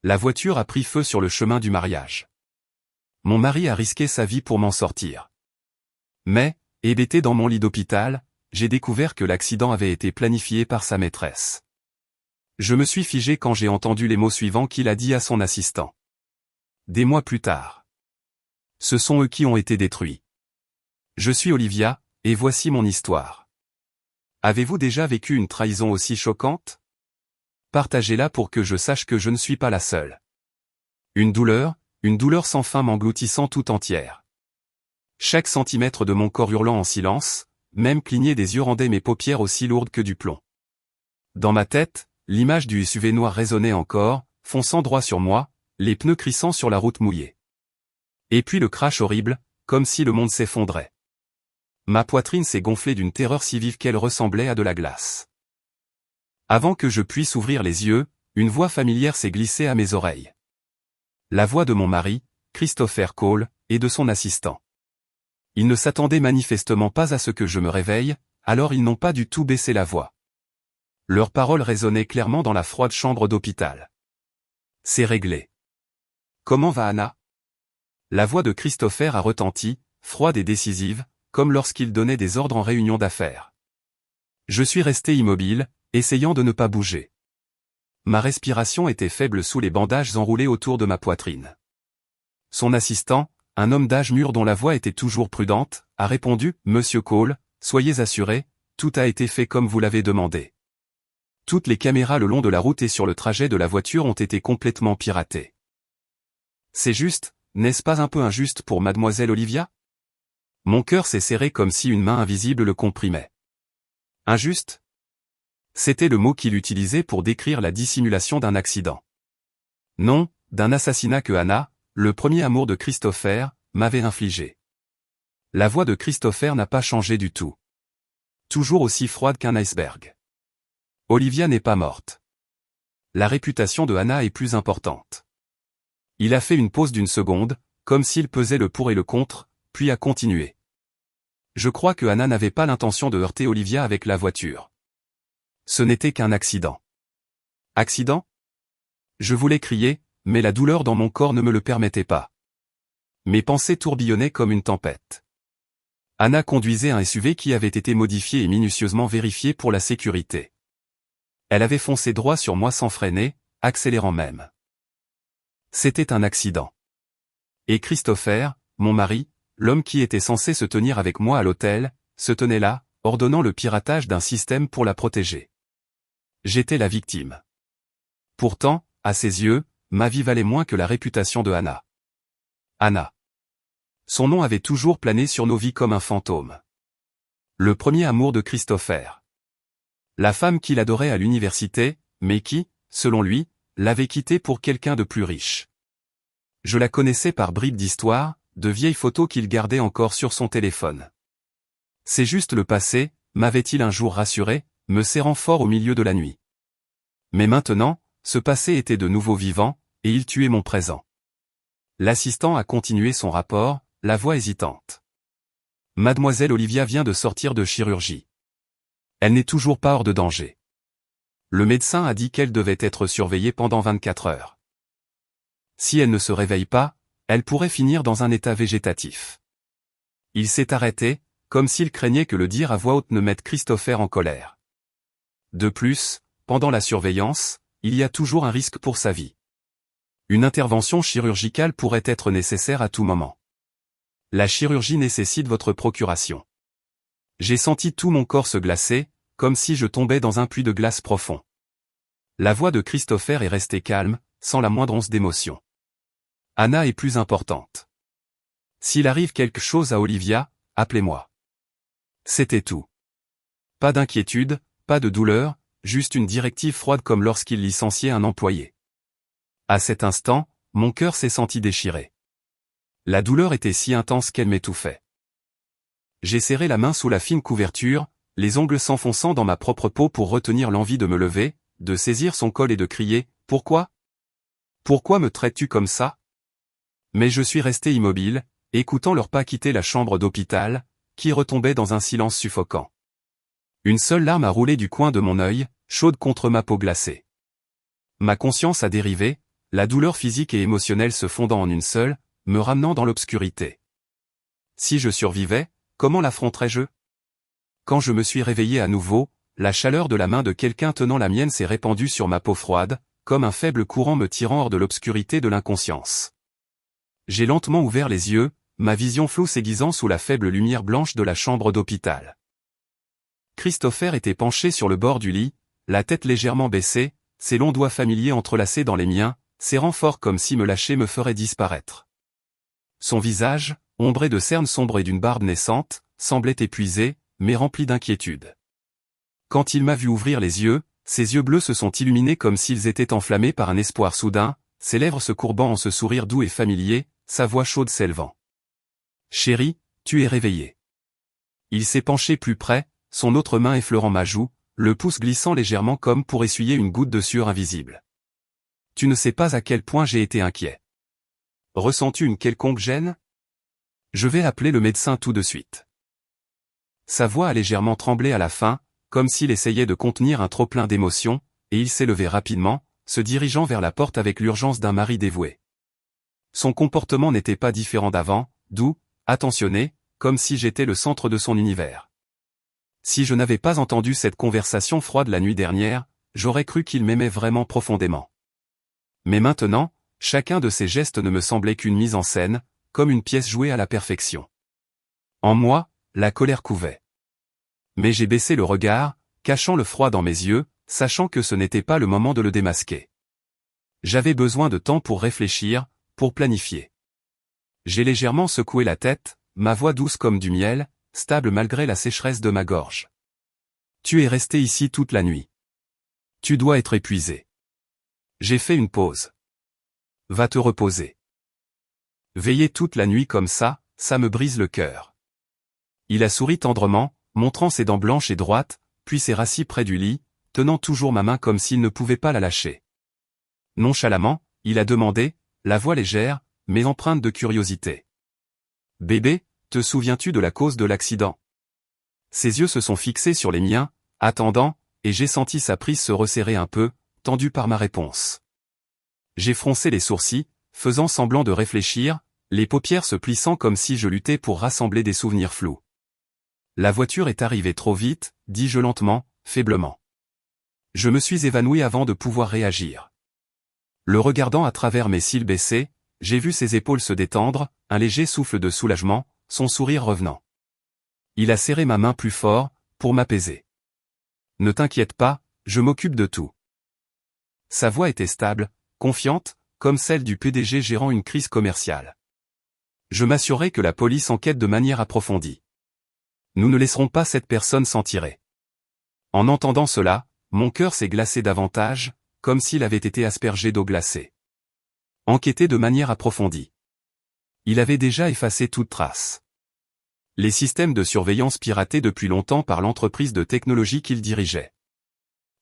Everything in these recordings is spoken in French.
La voiture a pris feu sur le chemin du mariage. Mon mari a risqué sa vie pour m'en sortir. Mais, hébété dans mon lit d'hôpital, j'ai découvert que l'accident avait été planifié par sa maîtresse. Je me suis figé quand j'ai entendu les mots suivants qu'il a dit à son assistant. Des mois plus tard. Ce sont eux qui ont été détruits. Je suis Olivia, et voici mon histoire. Avez-vous déjà vécu une trahison aussi choquante? Partagez-la pour que je sache que je ne suis pas la seule. Une douleur sans fin m'engloutissant tout entière. Chaque centimètre de mon corps hurlant en silence, même cligner des yeux rendait mes paupières aussi lourdes que du plomb. Dans ma tête, l'image du SUV noir résonnait encore, fonçant droit sur moi, les pneus crissant sur la route mouillée. Et puis le crash horrible, comme si le monde s'effondrait. Ma poitrine s'est gonflée d'une terreur si vive qu'elle ressemblait à de la glace. Avant que je puisse ouvrir les yeux, une voix familière s'est glissée à mes oreilles. La voix de mon mari, Christopher Cole, et de son assistant. Ils ne s'attendaient manifestement pas à ce que je me réveille, alors ils n'ont pas du tout baissé la voix. Leurs paroles résonnaient clairement dans la froide chambre d'hôpital. C'est réglé. Comment va Anna? La voix de Christopher a retenti, froide et décisive, comme lorsqu'il donnait des ordres en réunion d'affaires. Je suis resté immobile, essayant de ne pas bouger. Ma respiration était faible sous les bandages enroulés autour de ma poitrine. Son assistant, un homme d'âge mûr dont la voix était toujours prudente, a répondu « Monsieur Cole, soyez assuré, tout a été fait comme vous l'avez demandé. » Toutes les caméras le long de la route et sur le trajet de la voiture ont été complètement piratées. C'est juste, n'est-ce pas un peu injuste pour mademoiselle Olivia? Mon cœur s'est serré comme si une main invisible le comprimait. Injuste? C'était le mot qu'il utilisait pour décrire la dissimulation d'un accident. Non, d'un assassinat que Anna, le premier amour de Christopher, m'avait infligé. La voix de Christopher n'a pas changé du tout. Toujours aussi froide qu'un iceberg. Olivia n'est pas morte. La réputation de Anna est plus importante. Il a fait une pause d'une seconde, comme s'il pesait le pour et le contre, puis a continué. Je crois que Anna n'avait pas l'intention de heurter Olivia avec la voiture. Ce n'était qu'un accident. Accident? Je voulais crier, mais la douleur dans mon corps ne me le permettait pas. Mes pensées tourbillonnaient comme une tempête. Anna conduisait un SUV qui avait été modifié et minutieusement vérifié pour la sécurité. Elle avait foncé droit sur moi sans freiner, accélérant même. C'était un accident. Et Christopher, mon mari, l'homme qui était censé se tenir avec moi à l'hôtel, se tenait là, ordonnant le piratage d'un système pour la protéger. J'étais la victime. Pourtant, à ses yeux, ma vie valait moins que la réputation de Anna. Anna. Son nom avait toujours plané sur nos vies comme un fantôme. Le premier amour de Christopher. La femme qu'il adorait à l'université, mais qui, selon lui, l'avait quitté pour quelqu'un de plus riche. Je la connaissais par bribes d'histoire, de vieilles photos qu'il gardait encore sur son téléphone. C'est juste le passé, m'avait-il un jour rassuré, me serrant fort au milieu de la nuit. Mais maintenant, ce passé était de nouveau vivant, et il tuait mon présent. L'assistant a continué son rapport, la voix hésitante. Mademoiselle Olivia vient de sortir de chirurgie. Elle n'est toujours pas hors de danger. Le médecin a dit qu'elle devait être surveillée pendant 24 heures. Si elle ne se réveille pas, elle pourrait finir dans un état végétatif. Il s'est arrêté, comme s'il craignait que le dire à voix haute ne mette Christopher en colère. De plus, pendant la surveillance, il y a toujours un risque pour sa vie. Une intervention chirurgicale pourrait être nécessaire à tout moment. La chirurgie nécessite votre procuration. J'ai senti tout mon corps se glacer, comme si je tombais dans un puits de glace profond. La voix de Christopher est restée calme, sans la moindre once d'émotion. Anna est plus importante. S'il arrive quelque chose à Olivia, appelez-moi. C'était tout. Pas d'inquiétude, pas de douleur, juste une directive froide comme lorsqu'il licenciait un employé. À cet instant, mon cœur s'est senti déchiré. La douleur était si intense qu'elle m'étouffait. J'ai serré la main sous la fine couverture, les ongles s'enfonçant dans ma propre peau pour retenir l'envie de me lever, de saisir son col et de crier « Pourquoi? Pourquoi me traites-tu comme ça ?» Mais je suis resté immobile, écoutant leurs pas quitter la chambre d'hôpital, qui retombait dans un silence suffocant. Une seule larme a roulé du coin de mon œil, chaude contre ma peau glacée. Ma conscience a dérivé, la douleur physique et émotionnelle se fondant en une seule, me ramenant dans l'obscurité. Si je survivais, comment l'affronterais-je? Quand je me suis réveillé à nouveau, la chaleur de la main de quelqu'un tenant la mienne s'est répandue sur ma peau froide, comme un faible courant me tirant hors de l'obscurité de l'inconscience. J'ai lentement ouvert les yeux, ma vision floue s'aiguisant sous la faible lumière blanche de la chambre d'hôpital. Christopher était penché sur le bord du lit, la tête légèrement baissée, ses longs doigts familiers entrelacés dans les miens, serrant fort comme si me lâcher me ferait disparaître. Son visage, ombré de cernes sombres et d'une barbe naissante, semblait épuisé, mais rempli d'inquiétude. Quand il m'a vu ouvrir les yeux, ses yeux bleus se sont illuminés comme s'ils étaient enflammés par un espoir soudain, ses lèvres se courbant en ce sourire doux et familier, sa voix chaude s'élevant. « Chérie, tu es réveillée. » Il s'est penché plus près, son autre main effleurant ma joue, le pouce glissant légèrement comme pour essuyer une goutte de sueur invisible. « Tu ne sais pas à quel point j'ai été inquiet. Ressens-tu une quelconque gêne? Je vais appeler le médecin tout de suite. » Sa voix a légèrement tremblé à la fin, comme s'il essayait de contenir un trop-plein d'émotions, et il s'est levé rapidement, se dirigeant vers la porte avec l'urgence d'un mari dévoué. Son comportement n'était pas différent d'avant, doux, attentionné, comme si j'étais le centre de son univers. Si je n'avais pas entendu cette conversation froide la nuit dernière, j'aurais cru qu'il m'aimait vraiment profondément. Mais maintenant, chacun de ses gestes ne me semblait qu'une mise en scène, comme une pièce jouée à la perfection. En moi, la colère couvait. Mais j'ai baissé le regard, cachant le froid dans mes yeux, sachant que ce n'était pas le moment de le démasquer. J'avais besoin de temps pour réfléchir, pour planifier. J'ai légèrement secoué la tête, ma voix douce comme du miel, stable malgré la sécheresse de ma gorge. Tu es resté ici toute la nuit. Tu dois être épuisé. J'ai fait une pause. Va te reposer. Veiller toute la nuit comme ça me brise le cœur. Il a souri tendrement, montrant ses dents blanches et droites, puis s'est rassis près du lit, tenant toujours ma main comme s'il ne pouvait pas la lâcher. Nonchalamment, il a demandé, la voix légère, mais empreinte de curiosité. « Bébé, te souviens-tu de la cause de l'accident ?» Ses yeux se sont fixés sur les miens, attendant, et j'ai senti sa prise se resserrer un peu, tendue par ma réponse. J'ai froncé les sourcils, faisant semblant de réfléchir, les paupières se plissant comme si je luttais pour rassembler des souvenirs flous. La voiture est arrivée trop vite, dis-je lentement, faiblement. Je me suis évanoui avant de pouvoir réagir. Le regardant à travers mes cils baissés, j'ai vu ses épaules se détendre, un léger souffle de soulagement, son sourire revenant. Il a serré ma main plus fort, pour m'apaiser. « Ne t'inquiète pas, je m'occupe de tout. » Sa voix était stable, confiante, comme celle du PDG gérant une crise commerciale. Je m'assurais que la police enquête de manière approfondie. Nous ne laisserons pas cette personne s'en tirer. En entendant cela, mon cœur s'est glacé davantage, comme s'il avait été aspergé d'eau glacée. Enquêter de manière approfondie. Il avait déjà effacé toute trace. Les systèmes de surveillance piratés depuis longtemps par l'entreprise de technologie qu'il dirigeait.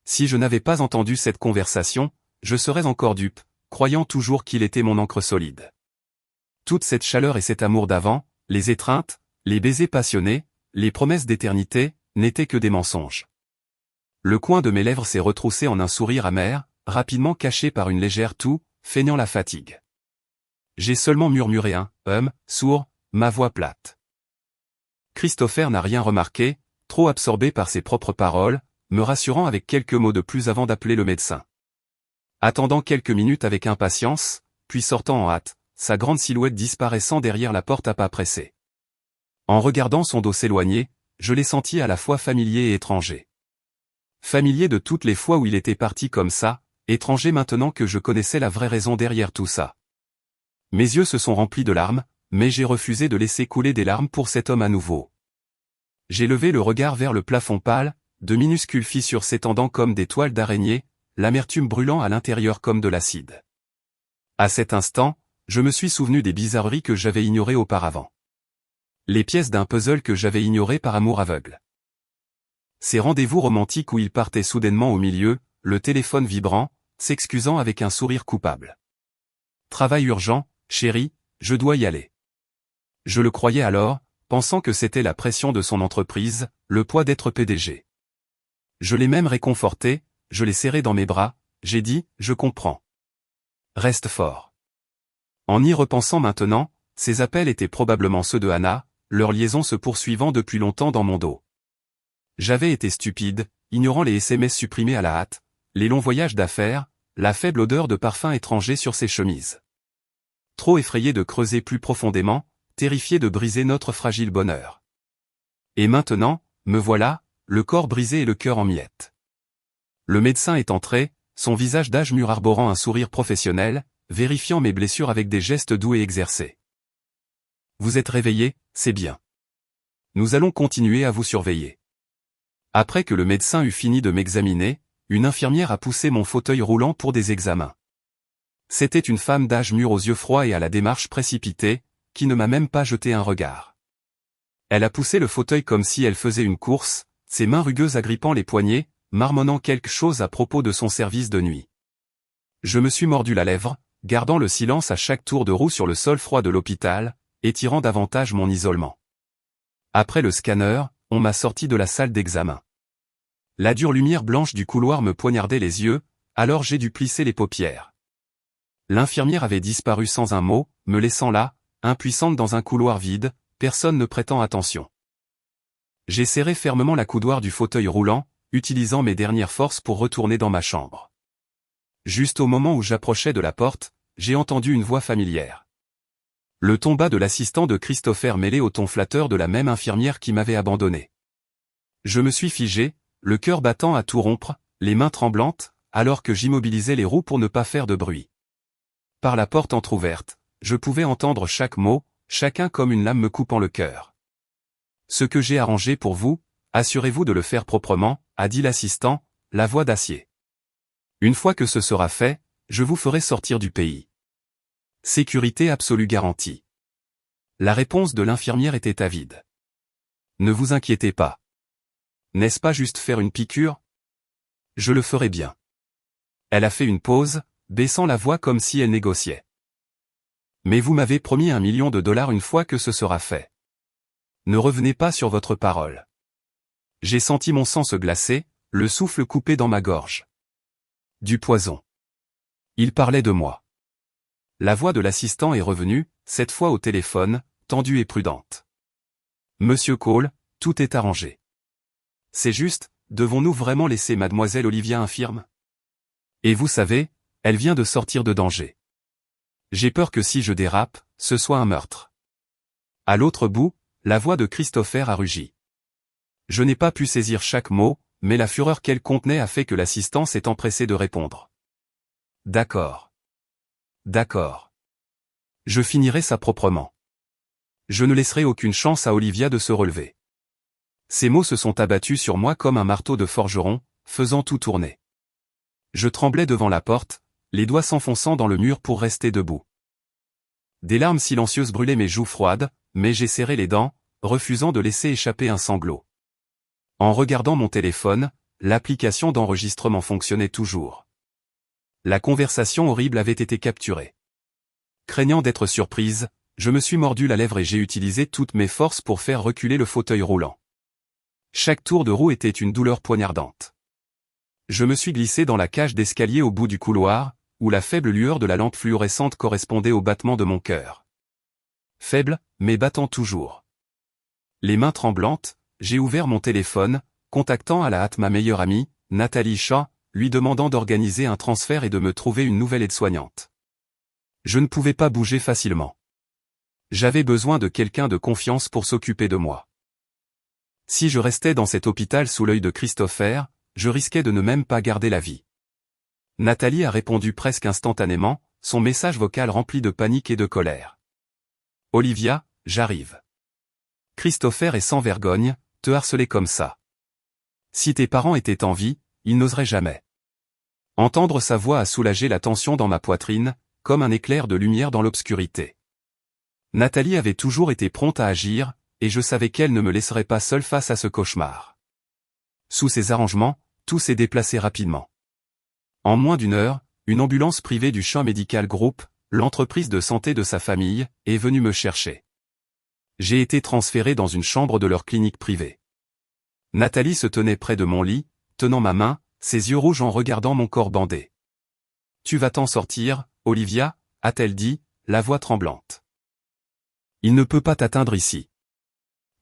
Si je n'avais pas entendu cette conversation, je serais encore dupe, croyant toujours qu'il était mon encre solide. Toute cette chaleur et cet amour d'avant, les étreintes, les baisers passionnés, les promesses d'éternité, n'étaient que des mensonges. Le coin de mes lèvres s'est retroussé en un sourire amer, rapidement caché par une légère toux, feignant la fatigue. J'ai seulement murmuré un « sourd », ma voix plate. Christopher n'a rien remarqué, trop absorbé par ses propres paroles, me rassurant avec quelques mots de plus avant d'appeler le médecin. Attendant quelques minutes avec impatience, puis sortant en hâte, sa grande silhouette disparaissant derrière la porte à pas pressés. En regardant son dos s'éloigner, je l'ai senti à la fois familier et étranger. Familier de toutes les fois où il était parti comme ça, étranger maintenant que je connaissais la vraie raison derrière tout ça. Mes yeux se sont remplis de larmes, mais j'ai refusé de laisser couler des larmes pour cet homme à nouveau. J'ai levé le regard vers le plafond pâle, de minuscules fissures s'étendant comme des toiles d'araignée, l'amertume brûlant à l'intérieur comme de l'acide. À cet instant, je me suis souvenu des bizarreries que j'avais ignorées auparavant. Les pièces d'un puzzle que j'avais ignorées par amour aveugle. Ces rendez-vous romantiques où il partait soudainement au milieu, le téléphone vibrant, s'excusant avec un sourire coupable. Travail urgent, chérie, je dois y aller. Je le croyais alors, pensant que c'était la pression de son entreprise, le poids d'être PDG. Je l'ai même réconforté, je l'ai serré dans mes bras, j'ai dit, je comprends. Reste fort. En y repensant maintenant, ces appels étaient probablement ceux de Hannah, leur liaison se poursuivant depuis longtemps dans mon dos. J'avais été stupide, ignorant les SMS supprimés à la hâte, les longs voyages d'affaires, la faible odeur de parfum étranger sur ses chemises. Trop effrayé de creuser plus profondément, terrifié de briser notre fragile bonheur. Et maintenant, me voilà, le corps brisé et le cœur en miettes. Le médecin est entré, son visage d'âge mûr arborant un sourire professionnel, vérifiant mes blessures avec des gestes doux et exercés. Vous êtes réveillé, c'est bien. Nous allons continuer à vous surveiller. Après que le médecin eut fini de m'examiner, une infirmière a poussé mon fauteuil roulant pour des examens. C'était une femme d'âge mûr aux yeux froids et à la démarche précipitée, qui ne m'a même pas jeté un regard. Elle a poussé le fauteuil comme si elle faisait une course, ses mains rugueuses agrippant les poignets, marmonnant quelque chose à propos de son service de nuit. Je me suis mordu la lèvre, gardant le silence à chaque tour de roue sur le sol froid de l'hôpital, étirant davantage mon isolement. Après le scanner, on m'a sorti de la salle d'examen. La dure lumière blanche du couloir me poignardait les yeux, alors j'ai dû plisser les paupières. L'infirmière avait disparu sans un mot, me laissant là, impuissante dans un couloir vide, personne ne prêtant attention. J'ai serré fermement la coudoir du fauteuil roulant, utilisant mes dernières forces pour retourner dans ma chambre. Juste au moment où j'approchais de la porte, j'ai entendu une voix familière. Le ton bas de l'assistant de Christopher mêlé au ton flatteur de la même infirmière qui m'avait abandonné. Je me suis figé, le cœur battant à tout rompre, les mains tremblantes, alors que j'immobilisais les roues pour ne pas faire de bruit. Par la porte entr'ouverte, je pouvais entendre chaque mot, chacun comme une lame me coupant le cœur. Ce que j'ai arrangé pour vous, assurez-vous de le faire proprement, a dit l'assistant, la voix d'acier. Une fois que ce sera fait, je vous ferai sortir du pays. Sécurité absolue garantie. La réponse de l'infirmière était avide. Ne vous inquiétez pas. N'est-ce pas juste faire une piqûre? Je le ferai bien. Elle a fait une pause, baissant la voix comme si elle négociait. Mais vous m'avez promis $1 million une fois que ce sera fait. Ne revenez pas sur votre parole. J'ai senti mon sang se glacer, le souffle coupé dans ma gorge. Du poison. Il parlait de moi. La voix de l'assistant est revenue, cette fois au téléphone, tendue et prudente. Monsieur Cole, tout est arrangé. C'est juste, devons-nous vraiment laisser mademoiselle Olivia infirme? Et vous savez, elle vient de sortir de danger. J'ai peur que si je dérape, ce soit un meurtre. À l'autre bout, la voix de Christopher a rugi. Je n'ai pas pu saisir chaque mot, mais la fureur qu'elle contenait a fait que l'assistant s'est empressé de répondre. D'accord. D'accord. Je finirai ça proprement. Je ne laisserai aucune chance à Olivia de se relever. Ces mots se sont abattus sur moi comme un marteau de forgeron, faisant tout tourner. Je tremblais devant la porte, les doigts s'enfonçant dans le mur pour rester debout. Des larmes silencieuses brûlaient mes joues froides, mais j'ai serré les dents, refusant de laisser échapper un sanglot. En regardant mon téléphone, l'application d'enregistrement fonctionnait toujours. La conversation horrible avait été capturée. Craignant d'être surprise, je me suis mordu la lèvre et j'ai utilisé toutes mes forces pour faire reculer le fauteuil roulant. Chaque tour de roue était une douleur poignardante. Je me suis glissé dans la cage d'escalier au bout du couloir, où la faible lueur de la lampe fluorescente correspondait au battement de mon cœur. Faible, mais battant toujours. Les mains tremblantes, j'ai ouvert mon téléphone, contactant à la hâte ma meilleure amie, Nathalie Shaw, lui demandant d'organiser un transfert et de me trouver une nouvelle aide-soignante. Je ne pouvais pas bouger facilement. J'avais besoin de quelqu'un de confiance pour s'occuper de moi. Si je restais dans cet hôpital sous l'œil de Christopher, je risquais de ne même pas garder la vie. Nathalie a répondu presque instantanément, son message vocal rempli de panique et de colère. Olivia, j'arrive. Christopher est sans vergogne, te harceler comme ça. Si tes parents étaient en vie, ils n'oseraient jamais. Entendre sa voix a soulagé la tension dans ma poitrine, comme un éclair de lumière dans l'obscurité. Nathalie avait toujours été prompte à agir, et je savais qu'elle ne me laisserait pas seule face à ce cauchemar. Sous ces arrangements, tout s'est déplacé rapidement. En moins d'une heure, une ambulance privée du Shaw Medical Group, l'entreprise de santé de sa famille, est venue me chercher. J'ai été transféré dans une chambre de leur clinique privée. Nathalie se tenait près de mon lit, tenant ma main, ses yeux rouges en regardant mon corps bandé. Tu vas t'en sortir, Olivia, a-t-elle dit, la voix tremblante. Il ne peut pas t'atteindre ici.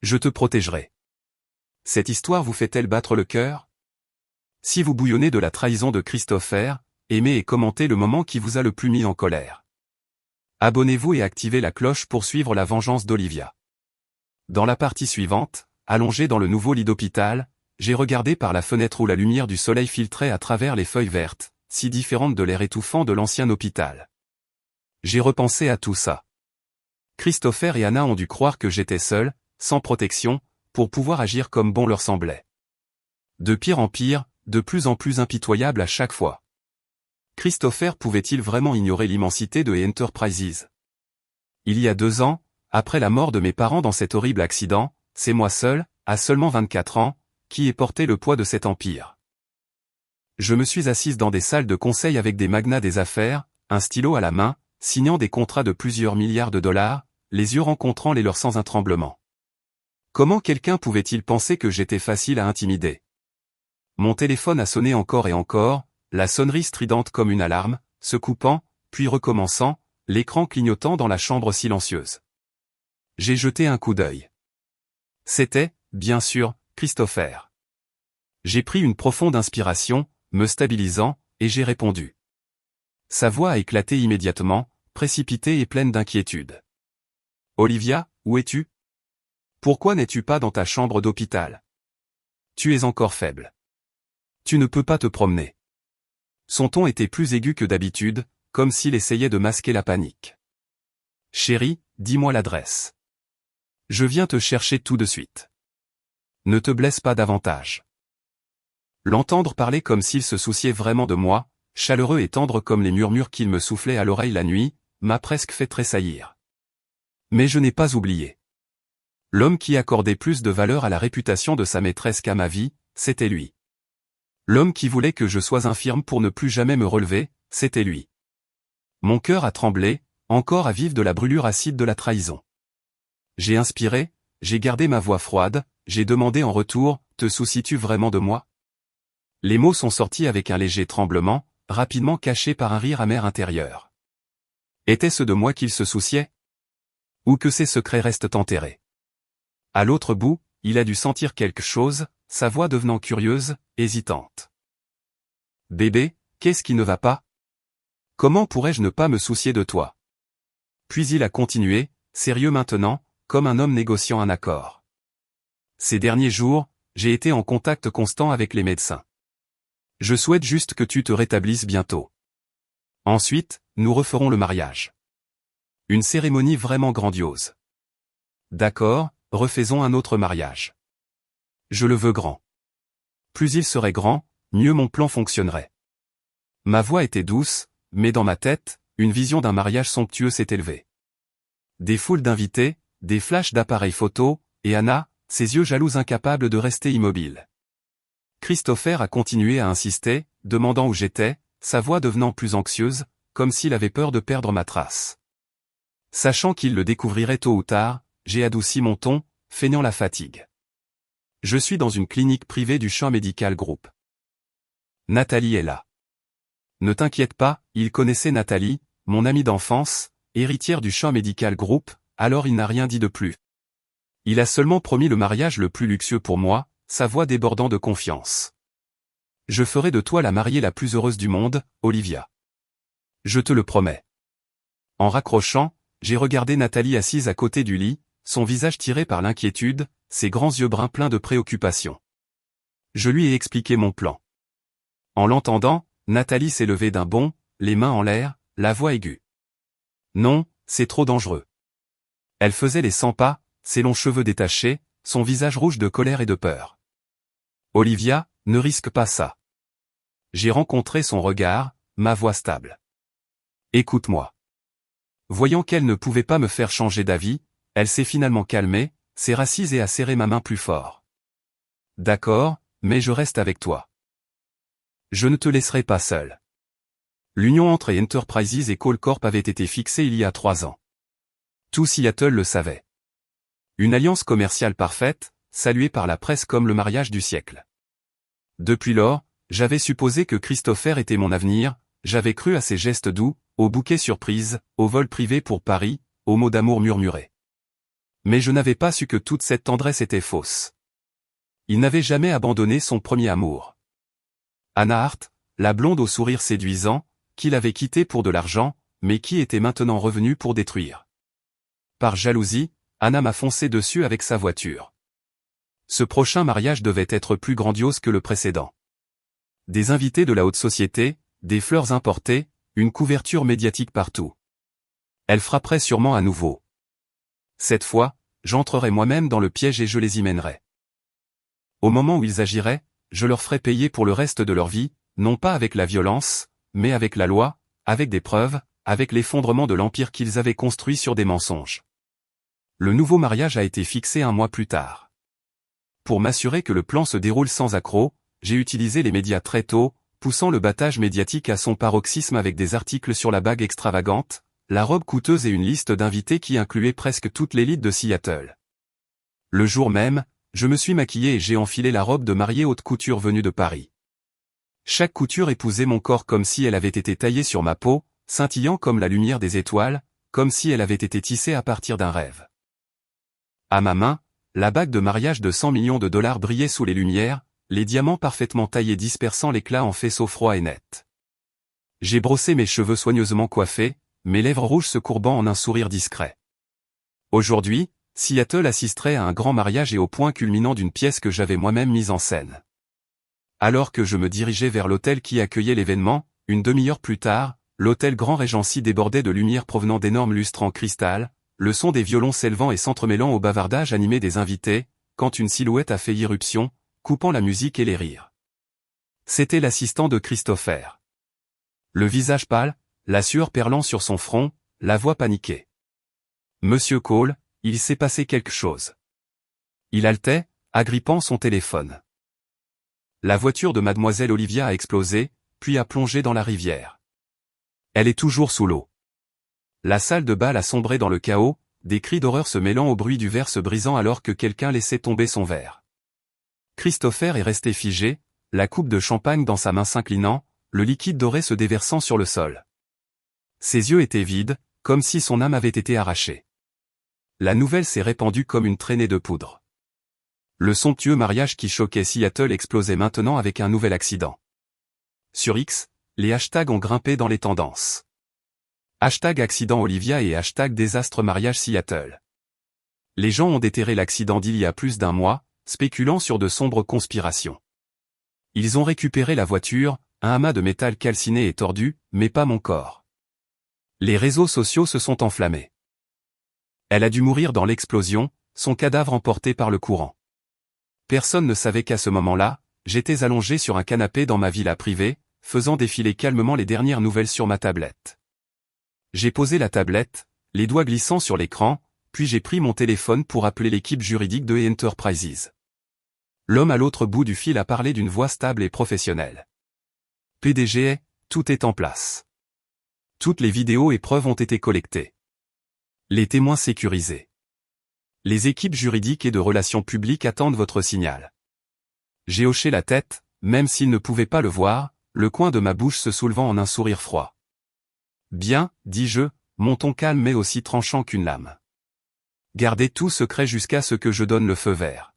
Je te protégerai. Cette histoire vous fait-elle battre le cœur? Si vous bouillonnez de la trahison de Christopher, aimez et commentez le moment qui vous a le plus mis en colère. Abonnez-vous et activez la cloche pour suivre la vengeance d'Olivia. Dans la partie suivante, allongé dans le nouveau lit d'hôpital, j'ai regardé par la fenêtre où la lumière du soleil filtrait à travers les feuilles vertes, si différentes de l'air étouffant de l'ancien hôpital. J'ai repensé à tout ça. Christopher et Anna ont dû croire que j'étais seul, sans protection, pour pouvoir agir comme bon leur semblait. De pire en pire, de plus en plus impitoyable à chaque fois. Christopher pouvait-il vraiment ignorer l'immensité de Enterprises? Il y a 2 ans, après la mort de mes parents dans cet horrible accident, c'est moi seul, à seulement 24 ans, qui ai porté le poids de cet empire. Je me suis assise dans des salles de conseil avec des magnats des affaires, un stylo à la main, signant des contrats de plusieurs milliards de dollars, les yeux rencontrant les leurs sans un tremblement. Comment quelqu'un pouvait-il penser que j'étais facile à intimider? Mon téléphone a sonné encore et encore, la sonnerie stridente comme une alarme, se coupant, puis recommençant, l'écran clignotant dans la chambre silencieuse. J'ai jeté un coup d'œil. C'était, bien sûr, Christopher. J'ai pris une profonde inspiration, me stabilisant, et j'ai répondu. Sa voix a éclaté immédiatement, précipitée et pleine d'inquiétude. Olivia, où es-tu? Pourquoi n'es-tu pas dans ta chambre d'hôpital? Tu es encore faible. Tu ne peux pas te promener. Son ton était plus aigu que d'habitude, comme s'il essayait de masquer la panique. Chérie, dis-moi l'adresse. Je viens te chercher tout de suite. Ne te blesse pas davantage. L'entendre parler comme s'il se souciait vraiment de moi, chaleureux et tendre comme les murmures qu'il me soufflait à l'oreille la nuit, m'a presque fait tressaillir. Mais je n'ai pas oublié. L'homme qui accordait plus de valeur à la réputation de sa maîtresse qu'à ma vie, c'était lui. L'homme qui voulait que je sois infirme pour ne plus jamais me relever, c'était lui. Mon cœur a tremblé, encore à vivre de la brûlure acide de la trahison. J'ai inspiré, j'ai gardé ma voix froide, j'ai demandé en retour, te soucies-tu vraiment de moi? Les mots sont sortis avec un léger tremblement, rapidement caché par un rire amer intérieur. Était-ce de moi qu'il se souciait? Ou que ses secrets restent enterrés? À l'autre bout, il a dû sentir quelque chose, sa voix devenant curieuse, hésitante. Bébé, qu'est-ce qui ne va pas? Comment pourrais-je ne pas me soucier de toi? Puis il a continué, sérieux maintenant, comme un homme négociant un accord. Ces derniers jours, j'ai été en contact constant avec les médecins. Je souhaite juste que tu te rétablisses bientôt. Ensuite, nous referons le mariage. Une cérémonie vraiment grandiose. D'accord, refaisons un autre mariage. Je le veux grand. Plus il serait grand, mieux mon plan fonctionnerait. Ma voix était douce, mais dans ma tête, une vision d'un mariage somptueux s'est élevée. Des foules d'invités, des flashs d'appareils photo, et Anna, ses yeux jaloux incapables de rester immobiles. Christopher a continué à insister, demandant où j'étais, sa voix devenant plus anxieuse, comme s'il avait peur de perdre ma trace. Sachant qu'il le découvrirait tôt ou tard, j'ai adouci mon ton, feignant la fatigue. Je suis dans une clinique privée du Champ Medical Group. Nathalie est là. Ne t'inquiète pas, il connaissait Nathalie, mon amie d'enfance, héritière du Champ Medical Group, alors il n'a rien dit de plus. Il a seulement promis le mariage le plus luxueux pour moi, sa voix débordant de confiance. Je ferai de toi la mariée la plus heureuse du monde, Olivia. Je te le promets. En raccrochant, j'ai regardé Nathalie assise à côté du lit, son visage tiré par l'inquiétude, ses grands yeux bruns pleins de préoccupation. Je lui ai expliqué mon plan. En l'entendant, Nathalie s'est levée d'un bond, les mains en l'air, la voix aiguë. Non, c'est trop dangereux. Elle faisait les 100 pas, ses longs cheveux détachés, son visage rouge de colère et de peur. Olivia, ne risque pas ça. J'ai rencontré son regard, ma voix stable. Écoute-moi. Voyant qu'elle ne pouvait pas me faire changer d'avis, elle s'est finalement calmée, s'est rassise et a serré ma main plus fort. D'accord, mais je reste avec toi. Je ne te laisserai pas seul. L'union entre Enterprises et Call Corp avait été fixée il y a 3 ans. Tout Seattle le savait. Une alliance commerciale parfaite, saluée par la presse comme le mariage du siècle. Depuis lors, j'avais supposé que Christopher était mon avenir, j'avais cru à ses gestes doux, au bouquet surprise, au vol privé pour Paris, aux mots d'amour murmurés. Mais je n'avais pas su que toute cette tendresse était fausse. Il n'avait jamais abandonné son premier amour. Anna Hart, la blonde au sourire séduisant, qu'il avait quittée pour de l'argent, mais qui était maintenant revenue pour détruire. Par jalousie, Anna m'a foncé dessus avec sa voiture. Ce prochain mariage devait être plus grandiose que le précédent. Des invités de la haute société, des fleurs importées, une couverture médiatique partout. Elle frapperait sûrement à nouveau. Cette fois, j'entrerai moi-même dans le piège et je les y mènerai. Au moment où ils agiraient, je leur ferai payer pour le reste de leur vie, non pas avec la violence, mais avec la loi, avec des preuves, avec l'effondrement de l'empire qu'ils avaient construit sur des mensonges. Le nouveau mariage a été fixé un mois plus tard. Pour m'assurer que le plan se déroule sans accroc, j'ai utilisé les médias très tôt, poussant le battage médiatique à son paroxysme avec des articles sur la bague extravagante, la robe coûteuse et une liste d'invités qui incluait presque toute l'élite de Seattle. Le jour même, je me suis maquillé et j'ai enfilé la robe de mariée haute couture venue de Paris. Chaque couture épousait mon corps comme si elle avait été taillée sur ma peau, scintillant comme la lumière des étoiles, comme si elle avait été tissée à partir d'un rêve. À ma main, la bague de mariage de 100 millions de dollars brillait sous les lumières, les diamants parfaitement taillés dispersant l'éclat en faisceaux froids et nets. J'ai brossé mes cheveux soigneusement coiffés, mes lèvres rouges se courbant en un sourire discret. Aujourd'hui, Seattle assisterait à un grand mariage et au point culminant d'une pièce que j'avais moi-même mise en scène. Alors que je me dirigeais vers l'hôtel qui accueillait l'événement, une demi-heure plus tard, l'hôtel Grand Regency débordait de lumière provenant d'énormes lustres en cristal, le son des violons s'élevant et s'entremêlant au bavardage animé des invités, quand une silhouette a fait irruption, coupant la musique et les rires. C'était l'assistant de Christopher. Le visage pâle, la sueur perlant sur son front, la voix paniquée. « Monsieur Cole, il s'est passé quelque chose. » Il haletait, agrippant son téléphone. La voiture de mademoiselle Olivia a explosé, puis a plongé dans la rivière. Elle est toujours sous l'eau. La salle de bal a sombré dans le chaos, des cris d'horreur se mêlant au bruit du verre se brisant alors que quelqu'un laissait tomber son verre. Christopher est resté figé, la coupe de champagne dans sa main s'inclinant, le liquide doré se déversant sur le sol. Ses yeux étaient vides, comme si son âme avait été arrachée. La nouvelle s'est répandue comme une traînée de poudre. Le somptueux mariage qui choquait Seattle explosait maintenant avec un nouvel accident. Sur X, les hashtags ont grimpé dans les tendances. Hashtag accident Olivia et hashtag désastre mariage Seattle. Les gens ont déterré l'accident d'il y a plus d'un mois, spéculant sur de sombres conspirations. Ils ont récupéré la voiture, un amas de métal calciné et tordu, mais pas mon corps. Les réseaux sociaux se sont enflammés. Elle a dû mourir dans l'explosion, son cadavre emporté par le courant. Personne ne savait qu'à ce moment-là, j'étais allongé sur un canapé dans ma villa privée, faisant défiler calmement les dernières nouvelles sur ma tablette. J'ai posé la tablette, les doigts glissant sur l'écran, puis j'ai pris mon téléphone pour appeler l'équipe juridique de Enterprises. L'homme à l'autre bout du fil a parlé d'une voix stable et professionnelle. PDG, tout est en place. Toutes les vidéos et preuves ont été collectées. Les témoins sécurisés. Les équipes juridiques et de relations publiques attendent votre signal. J'ai hoché la tête, même s'il ne pouvait pas le voir, le coin de ma bouche se soulevant en un sourire froid. Bien, dis-je, mon ton calme mais aussi tranchant qu'une lame. Gardez tout secret jusqu'à ce que je donne le feu vert.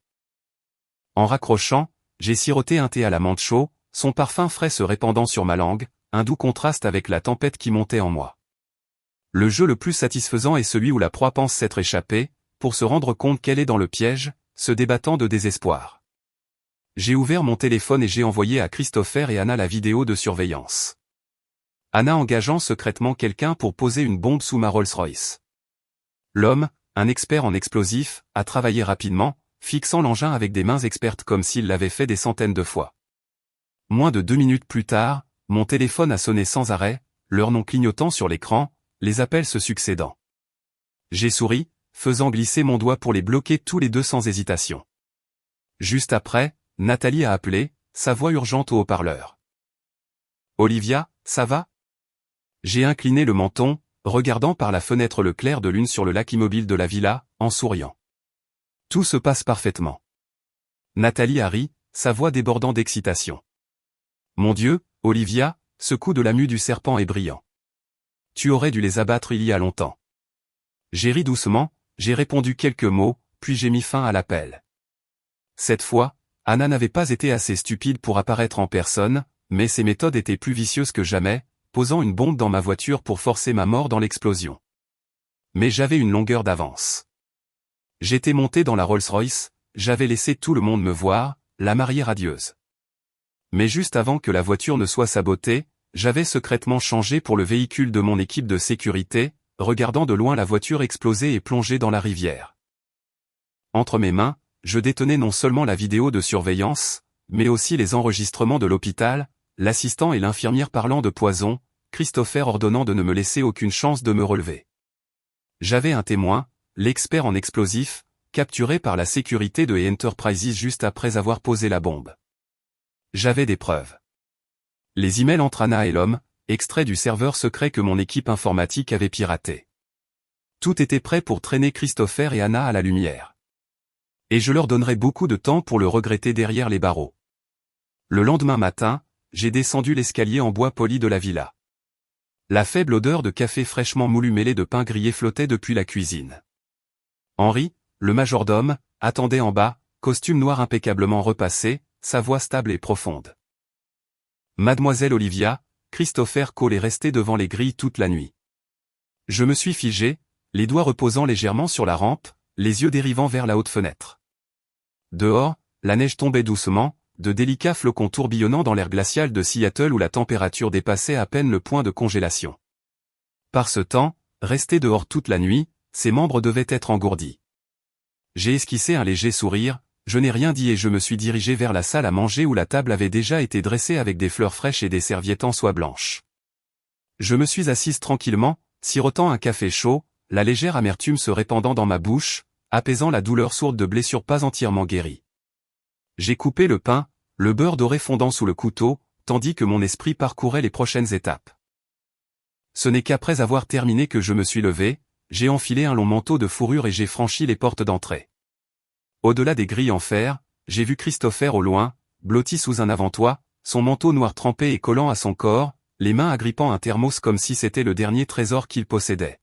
En raccrochant, j'ai siroté un thé à la menthe chaud, son parfum frais se répandant sur ma langue, un doux contraste avec la tempête qui montait en moi. Le jeu le plus satisfaisant est celui où la proie pense s'être échappée, pour se rendre compte qu'elle est dans le piège, se débattant de désespoir. J'ai ouvert mon téléphone et j'ai envoyé à Christopher et Anna la vidéo de surveillance. Anna engageant secrètement quelqu'un pour poser une bombe sous ma Rolls-Royce. L'homme, un expert en explosifs, a travaillé rapidement, fixant l'engin avec des mains expertes comme s'il l'avait fait des centaines de fois. Moins de 2 minutes plus tard, mon téléphone a sonné sans arrêt, leur nom clignotant sur l'écran, les appels se succédant. J'ai souri, faisant glisser mon doigt pour les bloquer tous les deux sans hésitation. Juste après, Nathalie a appelé, sa voix urgente au haut-parleur. « Olivia, ça va ?» J'ai incliné le menton, regardant par la fenêtre le clair de lune sur le lac immobile de la villa, en souriant. Tout se passe parfaitement. Nathalie a ri, sa voix débordant d'excitation. Mon Dieu, Olivia, ce coup de la mue du serpent est brillant. tu aurais dû les abattre il y a longtemps. J'ai ri doucement, j'ai répondu quelques mots, puis j'ai mis fin à l'appel. Cette fois, Anna n'avait pas été assez stupide pour apparaître en personne, mais ses méthodes étaient plus vicieuses que jamais, posant une bombe dans ma voiture pour forcer ma mort dans l'explosion. Mais j'avais une longueur d'avance. J'étais monté dans la Rolls-Royce, j'avais laissé tout le monde me voir, la mariée radieuse. Mais juste avant que la voiture ne soit sabotée, j'avais secrètement changé pour le véhicule de mon équipe de sécurité, regardant de loin la voiture exploser et plonger dans la rivière. Entre mes mains, je détenais non seulement la vidéo de surveillance, mais aussi les enregistrements de l'hôpital, l'assistant et l'infirmière parlant de poison, Christopher ordonnant de ne me laisser aucune chance de me relever. J'avais un témoin, l'expert en explosifs, capturé par la sécurité de Enterprises juste après avoir posé la bombe. J'avais des preuves. Les emails entre Anna et l'homme, extraits du serveur secret que mon équipe informatique avait piraté. Tout était prêt pour traîner Christopher et Anna à la lumière. Et je leur donnerais beaucoup de temps pour le regretter derrière les barreaux. Le lendemain matin, j'ai descendu l'escalier en bois poli de la villa. La faible odeur de café fraîchement moulu mêlé de pain grillé flottait depuis la cuisine. Henri, le majordome, attendait en bas, costume noir impeccablement repassé, sa voix stable et profonde. Mademoiselle Olivia, Christopher Cole est resté devant les grilles toute la nuit. Je me suis figé, les doigts reposant légèrement sur la rampe, les yeux dérivant vers la haute fenêtre. Dehors, la neige tombait doucement, de délicats flocons tourbillonnant dans l'air glacial de Seattle où la température dépassait à peine le point de congélation. Par ce temps, resté dehors toute la nuit, ses membres devaient être engourdis. J'ai esquissé un léger sourire, je n'ai rien dit et je me suis dirigé vers la salle à manger où la table avait déjà été dressée avec des fleurs fraîches et des serviettes en soie blanche. Je me suis assise tranquillement, sirotant un café chaud, la légère amertume se répandant dans ma bouche, apaisant la douleur sourde de blessures pas entièrement guéries. J'ai coupé le pain, le beurre doré fondant sous le couteau, tandis que mon esprit parcourait les prochaines étapes. Ce n'est qu'après avoir terminé que je me suis levé, j'ai enfilé un long manteau de fourrure et j'ai franchi les portes d'entrée. Au-delà des grilles en fer, j'ai vu Christopher au loin, blotti sous un avant-toit, son manteau noir trempé et collant à son corps, les mains agrippant un thermos comme si c'était le dernier trésor qu'il possédait.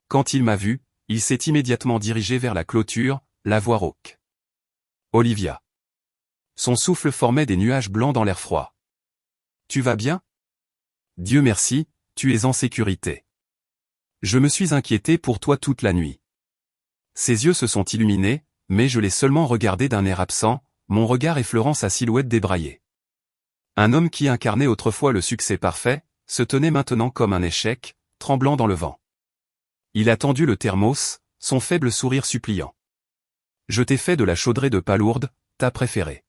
Quand il m'a vu, il s'est immédiatement dirigé vers la clôture, la voix rauque. Olivia. Son souffle formait des nuages blancs dans l'air froid. Tu vas bien? Dieu merci, tu es en sécurité. Je me suis inquiété pour toi toute la nuit. Ses yeux se sont illuminés, mais je l'ai seulement regardé d'un air absent, mon regard effleurant sa silhouette débraillée. Un homme qui incarnait autrefois le succès parfait, se tenait maintenant comme un échec, tremblant dans le vent. Il a tendu le thermos, son faible sourire suppliant. Je t'ai fait de la chaudrée de palourde, ta préférée.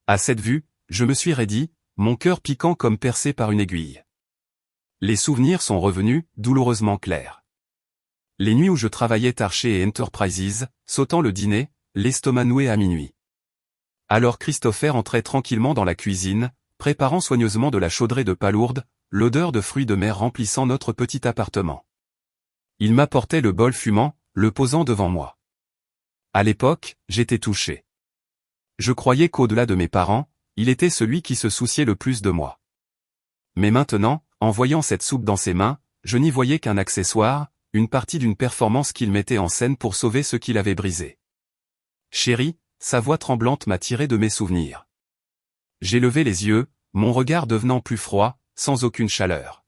À cette vue, je me suis raidi, mon cœur piquant comme percé par une aiguille. Les souvenirs sont revenus, douloureusement clairs. Les nuits où je travaillais Archer et Enterprises, sautant le dîner, l'estomac noué à minuit. Alors Christopher entrait tranquillement dans la cuisine, préparant soigneusement de la chaudrée de palourde, l'odeur de fruits de mer remplissant notre petit appartement. Il m'apportait le bol fumant, le posant devant moi. À l'époque, j'étais touché. Je croyais qu'au-delà de mes parents, il était celui qui se souciait le plus de moi. Mais maintenant, en voyant cette soupe dans ses mains, je n'y voyais qu'un accessoire, une partie d'une performance qu'il mettait en scène pour sauver ce qu'il avait brisé. Chérie, sa voix tremblante m'a tiré de mes souvenirs. J'ai levé les yeux, mon regard devenant plus froid, sans aucune chaleur.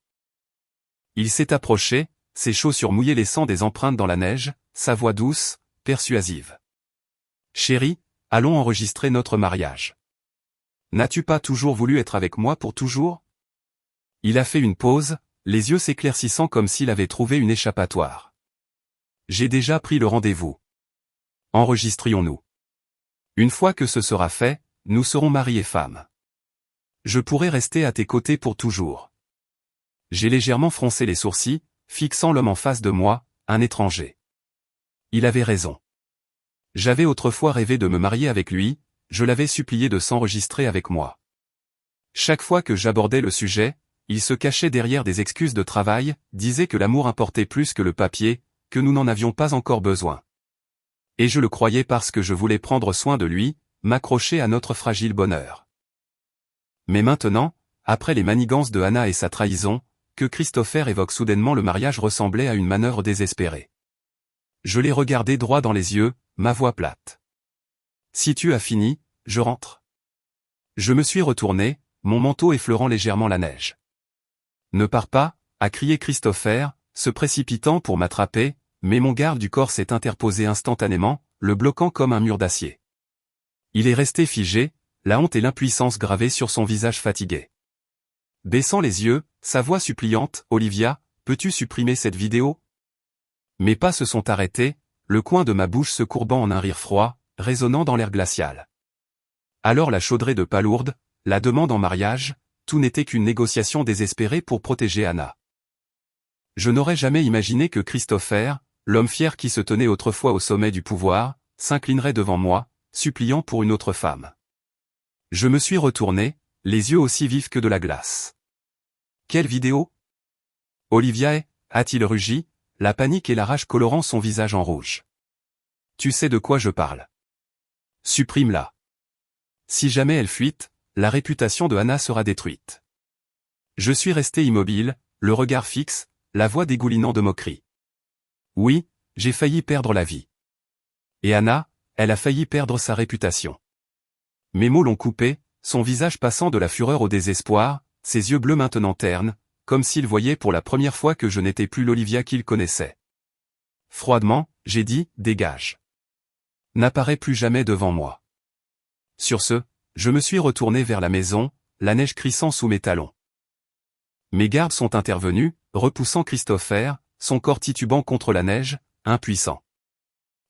Il s'est approché, ses chaussures mouillées laissant des empreintes dans la neige, sa voix douce, persuasive. Chérie, allons enregistrer notre mariage. N'as-tu pas toujours voulu être avec moi pour toujours? Il a fait une pause, les yeux s'éclaircissant comme s'il avait trouvé une échappatoire. J'ai déjà pris le rendez-vous. Enregistrions-nous. Une fois que ce sera fait, nous serons mari et femme. Je pourrai rester à tes côtés pour toujours. J'ai légèrement froncé les sourcils, fixant l'homme en face de moi, un étranger. Il avait raison. J'avais autrefois rêvé de me marier avec lui, je l'avais supplié de s'enregistrer avec moi. Chaque fois que j'abordais le sujet, il se cachait derrière des excuses de travail, disait que l'amour importait plus que le papier, que nous n'en avions pas encore besoin. Et je le croyais parce que je voulais prendre soin de lui, m'accrocher à notre fragile bonheur. Mais maintenant, après les manigances de Anna et sa trahison, que Christopher évoque soudainement le mariage ressemblait à une manœuvre désespérée. Je l'ai regardé droit dans les yeux, ma voix plate. Si tu as fini, je rentre. Je me suis retourné, mon manteau effleurant légèrement la neige. Ne pars pas, a crié Christopher, se précipitant pour m'attraper, mais mon garde du corps s'est interposé instantanément, le bloquant comme un mur d'acier. Il est resté figé, la honte et l'impuissance gravées sur son visage fatigué. Baissant les yeux, sa voix suppliante, « Olivia, peux-tu supprimer cette vidéo ?» Mes pas se sont arrêtés, le coin de ma bouche se courbant en un rire froid, résonnant dans l'air glacial. Alors la chaudrée de palourde, la demande en mariage, tout n'était qu'une négociation désespérée pour protéger Anna. Je n'aurais jamais imaginé que Christopher, l'homme fier qui se tenait autrefois au sommet du pouvoir, s'inclinerait devant moi, suppliant pour une autre femme. Je me suis retourné, les yeux aussi vifs que de la glace. Quelle vidéo ? Olivia, a-t-il rugi, la panique et la rage colorant son visage en rouge. Tu sais de quoi je parle. Supprime-la. Si jamais elle fuite, la réputation de Anna sera détruite. Je suis resté immobile, le regard fixe, la voix dégoulinant de moquerie. Oui, j'ai failli perdre la vie. Et Anna, elle a failli perdre sa réputation. Mes mots l'ont coupé, son visage passant de la fureur au désespoir, ses yeux bleus maintenant ternes, comme s'il voyait pour la première fois que je n'étais plus l'Olivia qu'il connaissait. Froidement, j'ai dit, dégage. N'apparais plus jamais devant moi. Sur ce, je me suis retourné vers la maison, la neige crissant sous mes talons. Mes gardes sont intervenus, repoussant Christopher, son corps titubant contre la neige, impuissant.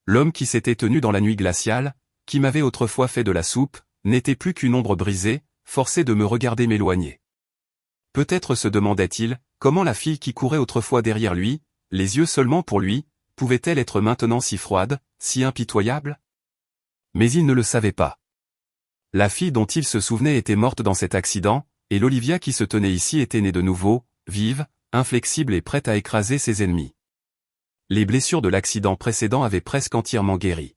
L'homme qui s'était tenu dans la nuit glaciale, qui m'avait autrefois fait de la soupe, n'était plus qu'une ombre brisée, forcé de me regarder m'éloigner. Peut-être se demandait-il, comment la fille qui courait autrefois derrière lui, les yeux seulement pour lui, pouvait-elle être maintenant si froide, si impitoyable ? Mais il ne le savait pas. La fille dont il se souvenait était morte dans cet accident, et l'Olivia qui se tenait ici était née de nouveau, vive, inflexible et prête à écraser ses ennemis. Les blessures de l'accident précédent avaient presque entièrement guéri.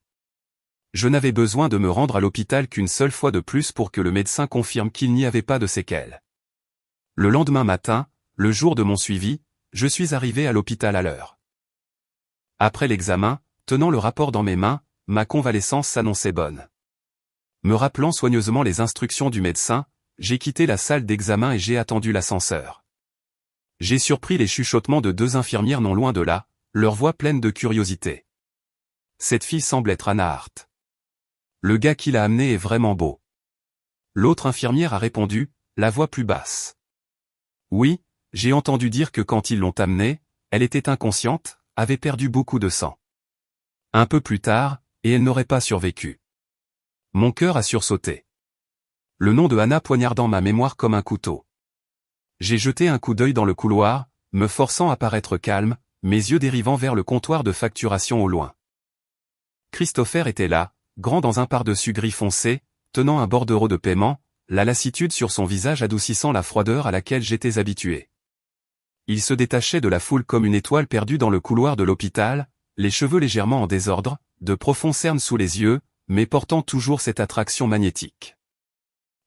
Je n'avais besoin de me rendre à l'hôpital qu'une seule fois de plus pour que le médecin confirme qu'il n'y avait pas de séquelles. Le lendemain matin, le jour de mon suivi, je suis arrivé à l'hôpital à l'heure. Après l'examen, tenant le rapport dans mes mains, ma convalescence s'annonçait bonne. Me rappelant soigneusement les instructions du médecin, j'ai quitté la salle d'examen et j'ai attendu l'ascenseur. J'ai surpris les chuchotements de deux infirmières non loin de là, leur voix pleine de curiosité. Cette fille semble être Anna Hart. Le gars qui l'a amenée est vraiment beau. L'autre infirmière a répondu, la voix plus basse. Oui, j'ai entendu dire que quand ils l'ont amenée, elle était inconsciente, avait perdu beaucoup de sang. Un peu plus tard, et elle n'aurait pas survécu. Mon cœur a sursauté. Le nom de Anna poignardant ma mémoire comme un couteau. J'ai jeté un coup d'œil dans le couloir, me forçant à paraître calme, mes yeux dérivant vers le comptoir de facturation au loin. Christopher était là, grand dans un pardessus gris foncé, tenant un bordereau de paiement, la lassitude sur son visage adoucissant la froideur à laquelle j'étais habitué. Il se détachait de la foule comme une étoile perdue dans le couloir de l'hôpital, les cheveux légèrement en désordre, de profonds cernes sous les yeux, mais portant toujours cette attraction magnétique.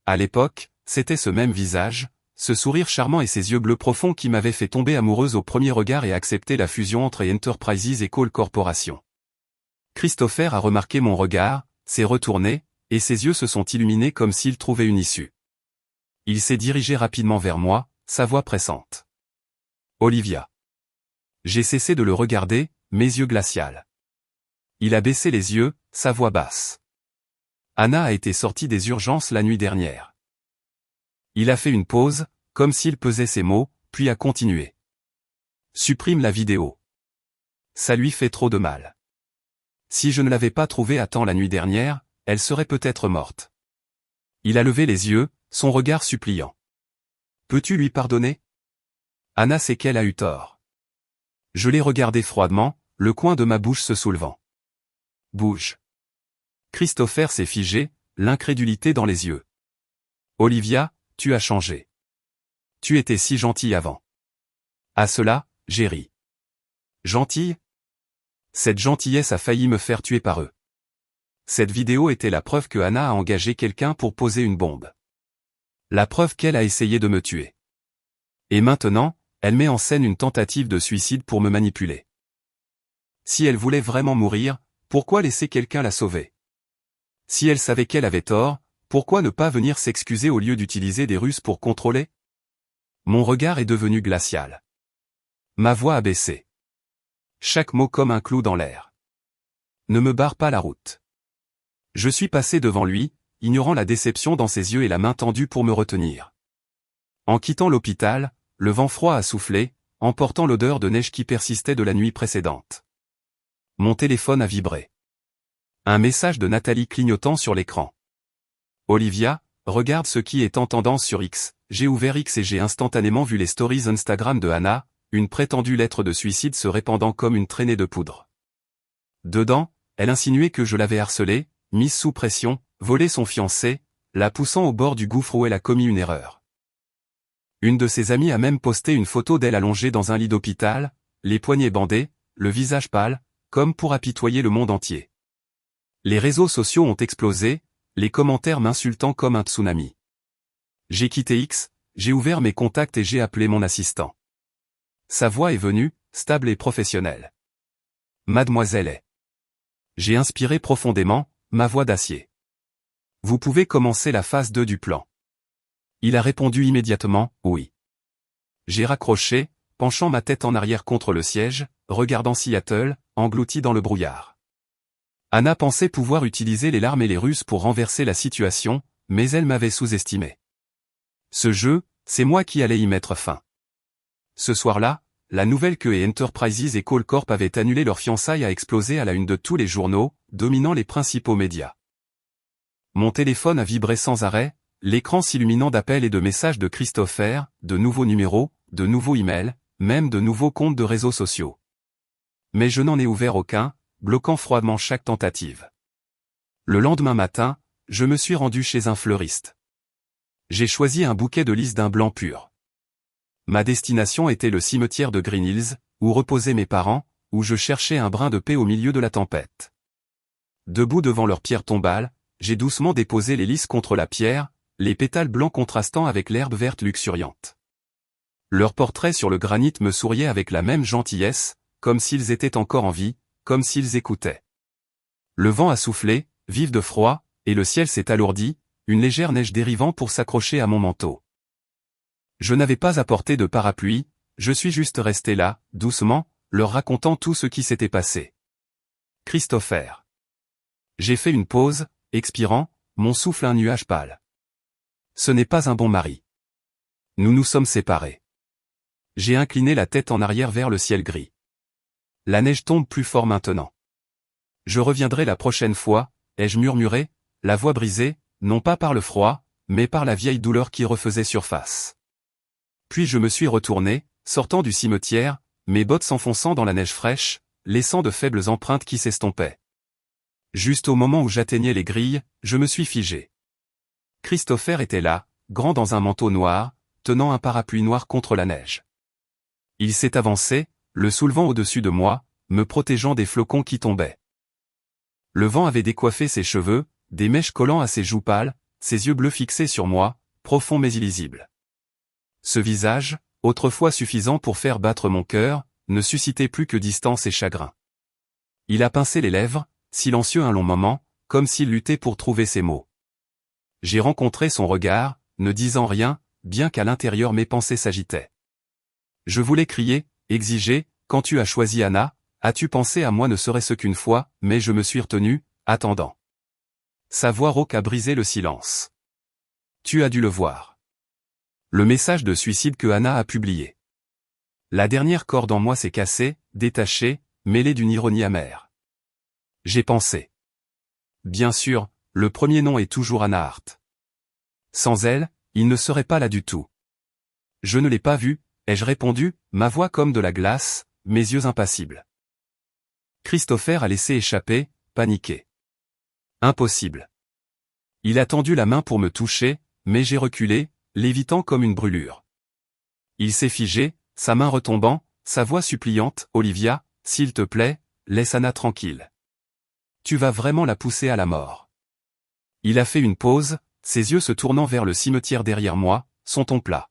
À l'époque, c'était ce même visage, ce sourire charmant et ces yeux bleus profonds qui m'avaient fait tomber amoureuse au premier regard et accepter la fusion entre Enterprises et Cole Corporation. Christopher a remarqué mon regard, s'est retourné, et ses yeux se sont illuminés comme s'il trouvait une issue. Il s'est dirigé rapidement vers moi, sa voix pressante. Olivia. J'ai cessé de le regarder, mes yeux glaciales. Il a baissé les yeux, sa voix basse. Anna a été sortie des urgences la nuit dernière. Il a fait une pause, comme s'il pesait ses mots, puis a continué. Supprime la vidéo. Ça lui fait trop de mal. Si je ne l'avais pas trouvée à temps la nuit dernière, elle serait peut-être morte. Il a levé les yeux, son regard suppliant. Peux-tu lui pardonner ? Anna sait qu'elle a eu tort. Je l'ai regardé froidement, le coin de ma bouche se soulevant. Bouge. Christopher s'est figé, l'incrédulité dans les yeux. Olivia, tu as changé. Tu étais si gentille avant. À cela, j'ai ri. Gentille ? Cette gentillesse a failli me faire tuer par eux. Cette vidéo était la preuve que Anna a engagé quelqu'un pour poser une bombe. La preuve qu'elle a essayé de me tuer. Et maintenant, Elle met en scène une tentative de suicide pour me manipuler. Si elle voulait vraiment mourir, pourquoi laisser quelqu'un la sauver? Si elle savait qu'elle avait tort, pourquoi ne pas venir s'excuser au lieu d'utiliser des ruses pour contrôler? Mon regard est devenu glacial. Ma voix a baissé. Chaque mot comme un clou dans l'air. Ne me barre pas la route. Je suis passé devant lui, ignorant la déception dans ses yeux et la main tendue pour me retenir. En quittant l'hôpital, le vent froid a soufflé, emportant l'odeur de neige qui persistait de la nuit précédente. Mon téléphone a vibré. Un message de Nathalie clignotant sur l'écran. Olivia, regarde ce qui est en tendance sur X. J'ai ouvert X et j'ai instantanément vu les stories Instagram de Anna, une prétendue lettre de suicide se répandant comme une traînée de poudre. Dedans, elle insinuait que je l'avais harcelée, mise sous pression, volé son fiancé, la poussant au bord du gouffre où elle a commis une erreur. Une de ses amies a même posté une photo d'elle allongée dans un lit d'hôpital, les poignets bandés, le visage pâle, comme pour apitoyer le monde entier. Les réseaux sociaux ont explosé, les commentaires m'insultant comme un tsunami. J'ai quitté X, j'ai ouvert mes contacts et j'ai appelé mon assistant. Sa voix est venue, stable et professionnelle. Mademoiselle est. J'ai inspiré profondément, ma voix d'acier. Vous pouvez commencer la phase 2 du plan. Il a répondu immédiatement, oui. J'ai raccroché, penchant ma tête en arrière contre le siège, regardant Seattle, englouti dans le brouillard. Anna pensait pouvoir utiliser les larmes et les ruses pour renverser la situation, mais elle m'avait sous-estimé. Ce jeu, c'est moi qui allais y mettre fin. Ce soir-là, la nouvelle que Enterprises et Call Corp avaient annulé leur fiançailles a explosé à la une de tous les journaux, dominant les principaux médias. Mon téléphone a vibré sans arrêt, l'écran s'illuminant d'appels et de messages de Christopher, de nouveaux numéros, de nouveaux emails, même de nouveaux comptes de réseaux sociaux. Mais je n'en ai ouvert aucun, bloquant froidement chaque tentative. Le lendemain matin, je me suis rendu chez un fleuriste. J'ai choisi un bouquet de lys d'un blanc pur. Ma destination était le cimetière de Green Hills, où reposaient mes parents, où je cherchais un brin de paix au milieu de la tempête. Debout devant leur pierre tombale, j'ai doucement déposé les lys contre la pierre, les pétales blancs contrastant avec l'herbe verte luxuriante. Leurs portraits sur le granit me souriaient avec la même gentillesse, comme s'ils étaient encore en vie, comme s'ils écoutaient. Le vent a soufflé, vif de froid, et le ciel s'est alourdi, une légère neige dérivant pour s'accrocher à mon manteau. Je n'avais pas apporté de parapluie, je suis juste resté là, doucement, leur racontant tout ce qui s'était passé. Christopher. J'ai fait une pause, expirant, mon souffle un nuage pâle. Ce n'est pas un bon mari. Nous nous sommes séparés. J'ai incliné la tête en arrière vers le ciel gris. La neige tombe plus fort maintenant. Je reviendrai la prochaine fois, ai-je murmuré, la voix brisée, non pas par le froid, mais par la vieille douleur qui refaisait surface. Puis je me suis retourné, sortant du cimetière, mes bottes s'enfonçant dans la neige fraîche, laissant de faibles empreintes qui s'estompaient. Juste au moment où j'atteignais les grilles, je me suis figé. Christopher était là, grand dans un manteau noir, tenant un parapluie noir contre la neige. Il s'est avancé, le soulevant au-dessus de moi, me protégeant des flocons qui tombaient. Le vent avait décoiffé ses cheveux, des mèches collant à ses joues pâles, ses yeux bleus fixés sur moi, profonds mais illisibles. Ce visage, autrefois suffisant pour faire battre mon cœur, ne suscitait plus que distance et chagrin. Il a pincé les lèvres, silencieux un long moment, comme s'il luttait pour trouver ses mots. J'ai rencontré son regard, ne disant rien, bien qu'à l'intérieur mes pensées s'agitaient. Je voulais crier, exiger, quand tu as choisi Anna, as-tu pensé à moi ne serait-ce qu'une fois, mais je me suis retenu, attendant. Sa voix rauque a brisé le silence. Tu as dû le voir. Le message de suicide que Anna a publié. La dernière corde en moi s'est cassée, détachée, mêlée d'une ironie amère. J'ai pensé. Bien sûr, le premier nom est toujours Anna Hart. Sans elle, il ne serait pas là du tout. Je ne l'ai pas vue, ai-je répondu, ma voix comme de la glace, mes yeux impassibles. Christopher a laissé échapper, paniqué. Impossible. Il a tendu la main pour me toucher, mais j'ai reculé, l'évitant comme une brûlure. Il s'est figé, sa main retombant, sa voix suppliante, Olivia, s'il te plaît, laisse Anna tranquille. Tu vas vraiment la pousser à la mort. Il a fait une pause, ses yeux se tournant vers le cimetière derrière moi, son ton plat.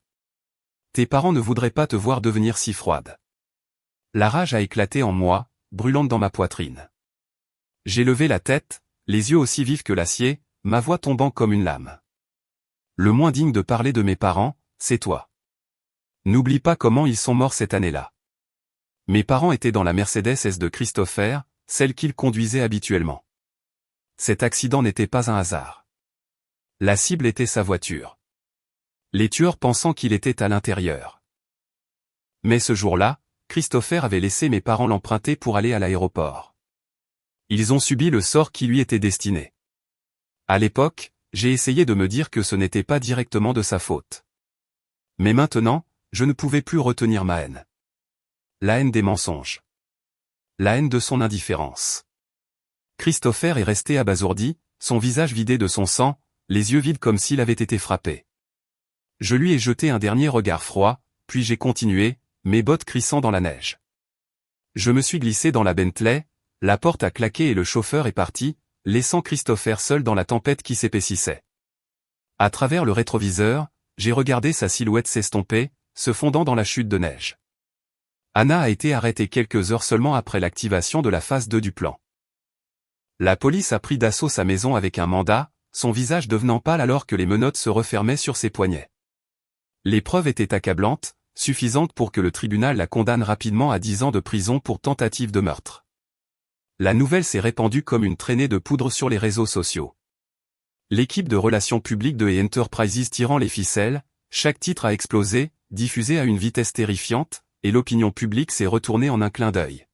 Tes parents ne voudraient pas te voir devenir si froide. La rage a éclaté en moi, brûlante dans ma poitrine. J'ai levé la tête, les yeux aussi vifs que l'acier, ma voix tombant comme une lame. Le moins digne de parler de mes parents, c'est toi. N'oublie pas comment ils sont morts cette année-là. Mes parents étaient dans la Mercedes S de Christopher, celle qu'il conduisait habituellement. Cet accident n'était pas un hasard. La cible était sa voiture. Les tueurs pensant qu'il était à l'intérieur. Mais ce jour-là, Christopher avait laissé mes parents l'emprunter pour aller à l'aéroport. Ils ont subi le sort qui lui était destiné. À l'époque, j'ai essayé de me dire que ce n'était pas directement de sa faute. Mais maintenant, je ne pouvais plus retenir ma haine. La haine des mensonges. La haine de son indifférence. Christopher est resté abasourdi, son visage vidé de son sang, les yeux vides comme s'il avait été frappé. Je lui ai jeté un dernier regard froid, puis j'ai continué, mes bottes crissant dans la neige. Je me suis glissé dans la Bentley, la porte a claqué et le chauffeur est parti, laissant Christopher seul dans la tempête qui s'épaississait. À travers le rétroviseur, j'ai regardé sa silhouette s'estomper, se fondant dans la chute de neige. Anna a été arrêtée quelques heures seulement après l'activation de la phase 2 du plan. La police a pris d'assaut sa maison avec un mandat, son visage devenant pâle alors que les menottes se refermaient sur ses poignets. Les preuves étaient accablantes, suffisantes pour que le tribunal la condamne rapidement à 10 ans de prison pour tentative de meurtre. La nouvelle s'est répandue comme une traînée de poudre sur les réseaux sociaux. L'équipe de relations publiques de Enterprises tirant les ficelles, chaque titre a explosé, diffusé à une vitesse terrifiante, et l'opinion publique s'est retournée en un clin d'œil.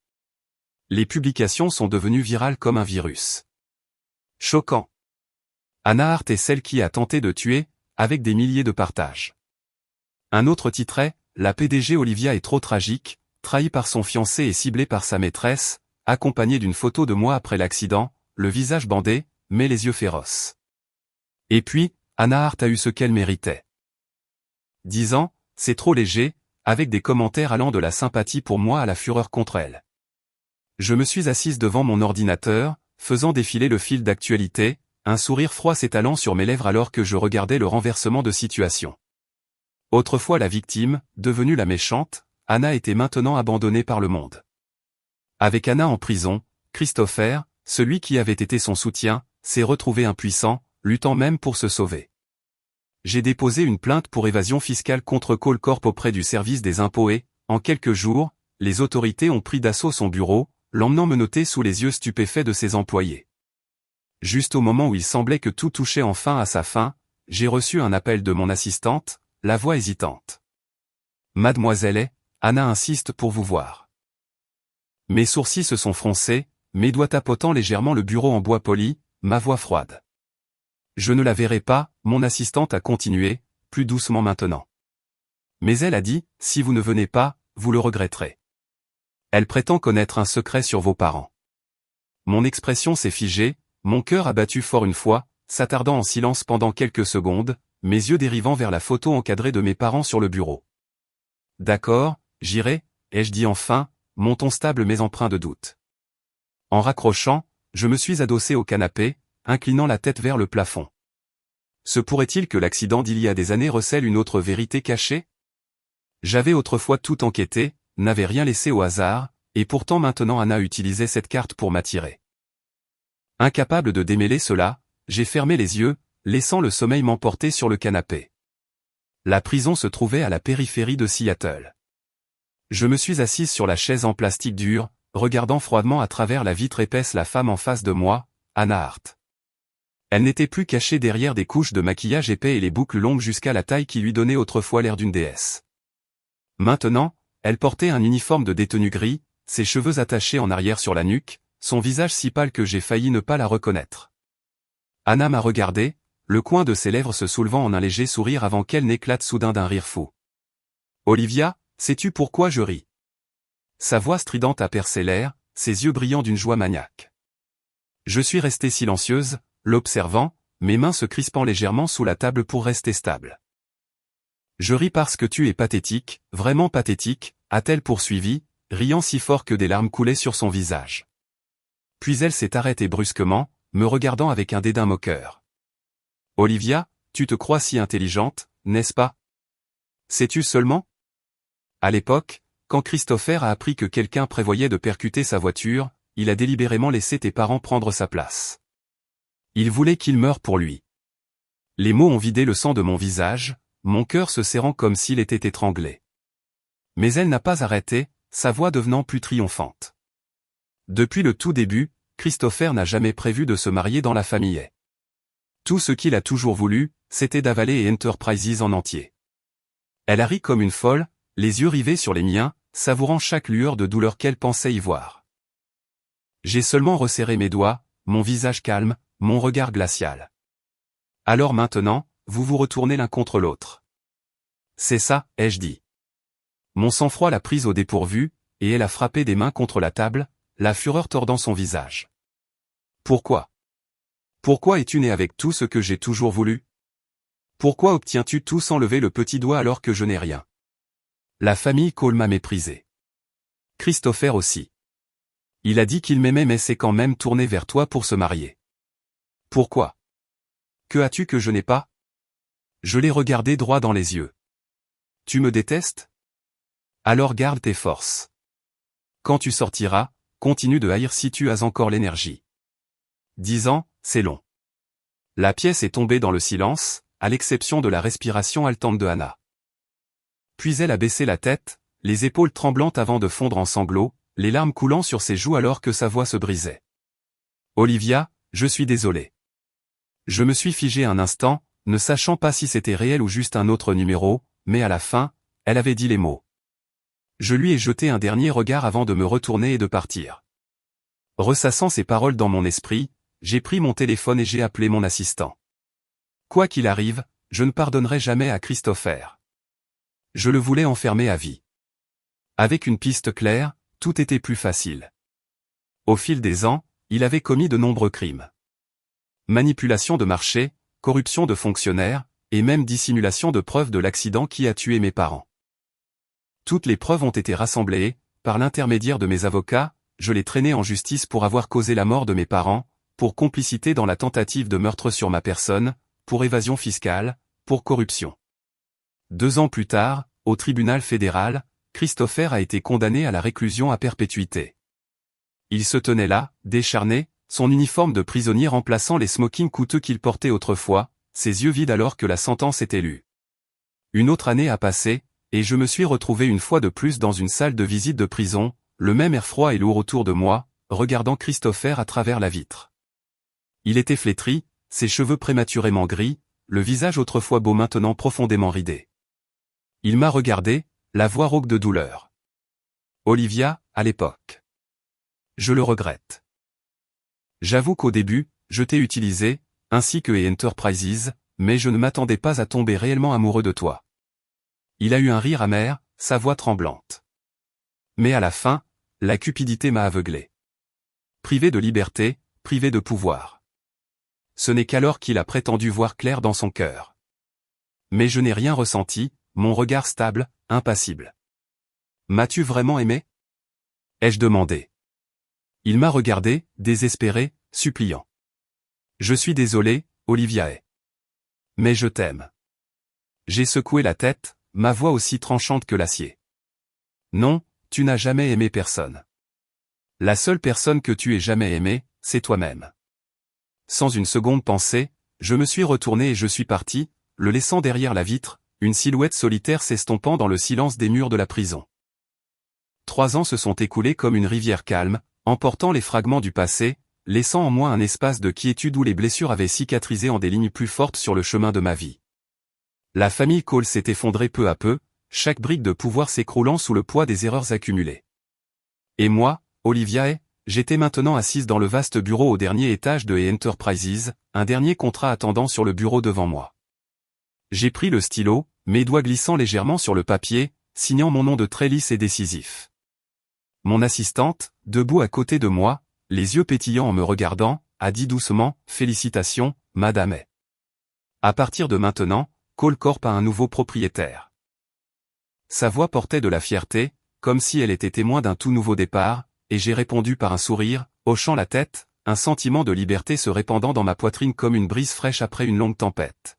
Les publications sont devenues virales comme un virus. Choquant. Anna Hart est celle qui a tenté de tuer, avec des milliers de partages. Un autre titrait, la PDG Olivia est trop tragique, trahie par son fiancé et ciblée par sa maîtresse, accompagnée d'une photo de moi après l'accident, le visage bandé, mais les yeux féroces. Et puis, Anna Hart a eu ce qu'elle méritait. 10 ans, c'est trop léger, avec des commentaires allant de la sympathie pour moi à la fureur contre elle. Je me suis assise devant mon ordinateur, faisant défiler le fil d'actualité, un sourire froid s'étalant sur mes lèvres alors que je regardais le renversement de situation. Autrefois la victime, devenue la méchante, Anna était maintenant abandonnée par le monde. Avec Anna en prison, Christopher, celui qui avait été son soutien, s'est retrouvé impuissant, luttant même pour se sauver. J'ai déposé une plainte pour évasion fiscale contre Call Corp auprès du service des impôts et, en quelques jours, les autorités ont pris d'assaut son bureau, l'emmenant menotté sous les yeux stupéfaits de ses employés. Juste au moment où il semblait que tout touchait enfin à sa fin, j'ai reçu un appel de mon assistante, la voix hésitante. Mademoiselle, Anna insiste pour vous voir. Mes sourcils se sont froncés, mes doigts tapotant légèrement le bureau en bois poli, ma voix froide. Je ne la verrai pas, mon assistante a continué, plus doucement maintenant. Mais elle a dit, si vous ne venez pas, vous le regretterez. Elle prétend connaître un secret sur vos parents. Mon expression s'est figée, mon cœur a battu fort une fois, s'attardant en silence pendant quelques secondes, mes yeux dérivant vers la photo encadrée de mes parents sur le bureau. D'accord, j'irai, ai-je dit enfin, mon ton stable mais empreint de doute. En raccrochant, je me suis adossé au canapé, inclinant la tête vers le plafond. Se pourrait-il que l'accident d'il y a des années recèle une autre vérité cachée? J'avais autrefois tout enquêté, n'avais rien laissé au hasard, et pourtant maintenant Anna utilisait cette carte pour m'attirer. Incapable de démêler cela, j'ai fermé les yeux, laissant le sommeil m'emporter sur le canapé. La prison se trouvait à la périphérie de Seattle. Je me suis assise sur la chaise en plastique dur, regardant froidement à travers la vitre épaisse la femme en face de moi, Anna Hart. Elle n'était plus cachée derrière des couches de maquillage épais et les boucles longues jusqu'à la taille qui lui donnaient autrefois l'air d'une déesse. Maintenant, elle portait un uniforme de détenu gris, ses cheveux attachés en arrière sur la nuque, son visage si pâle que j'ai failli ne pas la reconnaître. Anna m'a regardé, le coin de ses lèvres se soulevant en un léger sourire avant qu'elle n'éclate soudain d'un rire fou. Olivia, sais-tu pourquoi je ris? Sa voix stridente a percé l'air, ses yeux brillants d'une joie maniaque. Je suis restée silencieuse, l'observant, mes mains se crispant légèrement sous la table pour rester stable. Je ris parce que tu es pathétique, vraiment pathétique, a-t-elle poursuivi, riant si fort que des larmes coulaient sur son visage. Puis elle s'est arrêtée brusquement, me regardant avec un dédain moqueur. Olivia, tu te crois si intelligente, n'est-ce pas? Sais-tu seulement? À l'époque, quand Christopher a appris que quelqu'un prévoyait de percuter sa voiture, il a délibérément laissé tes parents prendre sa place. Il voulait qu'il meure pour lui. Les mots ont vidé le sang de mon visage, mon cœur se serrant comme s'il était étranglé. Mais elle n'a pas arrêté, sa voix devenant plus triomphante. Depuis le tout début, Christopher n'a jamais prévu de se marier dans la famille. Tout ce qu'il a toujours voulu, c'était d'avaler Enterprises en entier. Elle a ri comme une folle, les yeux rivés sur les miens, savourant chaque lueur de douleur qu'elle pensait y voir. J'ai seulement resserré mes doigts, mon visage calme, mon regard glacial. Alors maintenant, vous vous retournez l'un contre l'autre. C'est ça, ai-je dit. Mon sang-froid l'a prise au dépourvu, et elle a frappé des mains contre la table, la fureur tordant son visage. Pourquoi? Pourquoi es-tu né avec tout ce que j'ai toujours voulu? Pourquoi obtiens-tu tout sans lever le petit doigt alors que je n'ai rien? La famille Cole m'a méprisé. Christopher aussi. Il a dit qu'il m'aimait mais s'est quand même tourné vers toi pour se marier. Pourquoi? Que as-tu que je n'ai pas? Je l'ai regardé droit dans les yeux. Tu me détestes? Alors garde tes forces. Quand tu sortiras, continue de haïr si tu as encore l'énergie. 10 ans, c'est long. La pièce est tombée dans le silence, à l'exception de la respiration haletante de Hannah. Puis elle a baissé la tête, les épaules tremblantes avant de fondre en sanglots, les larmes coulant sur ses joues alors que sa voix se brisait. Olivia, je suis désolé. Je me suis figé un instant, ne sachant pas si c'était réel ou juste un autre numéro, mais à la fin, elle avait dit les mots. Je lui ai jeté un dernier regard avant de me retourner et de partir. Ressassant ces paroles dans mon esprit, j'ai pris mon téléphone et j'ai appelé mon assistant. Quoi qu'il arrive, je ne pardonnerai jamais à Christopher. Je le voulais enfermer à vie. Avec une piste claire, tout était plus facile. Au fil des ans, il avait commis de nombreux crimes. Manipulation de marché, corruption de fonctionnaires, et même dissimulation de preuves de l'accident qui a tué mes parents. Toutes les preuves ont été rassemblées et, par l'intermédiaire de mes avocats, je l'ai traîné en justice pour avoir causé la mort de mes parents, pour complicité dans la tentative de meurtre sur ma personne, pour évasion fiscale, pour corruption. 2 ans plus tard, au tribunal fédéral, Christopher a été condamné à la réclusion à perpétuité. Il se tenait là, décharné, son uniforme de prisonnier remplaçant les smokings coûteux qu'il portait autrefois, ses yeux vides alors que la sentence était lue. Une autre année a passé, et je me suis retrouvé une fois de plus dans une salle de visite de prison, le même air froid et lourd autour de moi, regardant Christopher à travers la vitre. Il était flétri, ses cheveux prématurément gris, le visage autrefois beau maintenant profondément ridé. Il m'a regardé, la voix rauque de douleur. Olivia, à l'époque. Je le regrette. J'avoue qu'au début, je t'ai utilisé, ainsi que Enterprises, mais je ne m'attendais pas à tomber réellement amoureux de toi. Il a eu un rire amer, sa voix tremblante. Mais à la fin, la cupidité m'a aveuglé. Privé de liberté, privé de pouvoir. Ce n'est qu'alors qu'il a prétendu voir clair dans son cœur. Mais je n'ai rien ressenti, mon regard stable, impassible. M'as-tu vraiment aimé? Ai-je demandé. Il m'a regardé, désespéré, suppliant. Je suis désolé, Olivia. Mais je t'aime. J'ai secoué la tête, ma voix aussi tranchante que l'acier. Non, tu n'as jamais aimé personne. La seule personne que tu aies jamais aimée, c'est toi-même. Sans une seconde pensée, je me suis retourné et je suis parti, le laissant derrière la vitre, une silhouette solitaire s'estompant dans le silence des murs de la prison. 3 ans se sont écoulés comme une rivière calme, emportant les fragments du passé, laissant en moi un espace de quiétude où les blessures avaient cicatrisé en des lignes plus fortes sur le chemin de ma vie. La famille Cole s'est effondrée peu à peu, chaque brique de pouvoir s'écroulant sous le poids des erreurs accumulées. Et moi, Olivia, j'étais maintenant assise dans le vaste bureau au dernier étage de Enterprises, un dernier contrat attendant sur le bureau devant moi. J'ai pris le stylo, mes doigts glissant légèrement sur le papier, signant mon nom de très lisse et décisif. Mon assistante, debout à côté de moi, les yeux pétillants en me regardant, a dit doucement, « Félicitations, Madame. À partir de maintenant, Cole Corp a un nouveau propriétaire. » Sa voix portait de la fierté, comme si elle était témoin d'un tout nouveau départ, et j'ai répondu par un sourire, hochant la tête, un sentiment de liberté se répandant dans ma poitrine comme une brise fraîche après une longue tempête.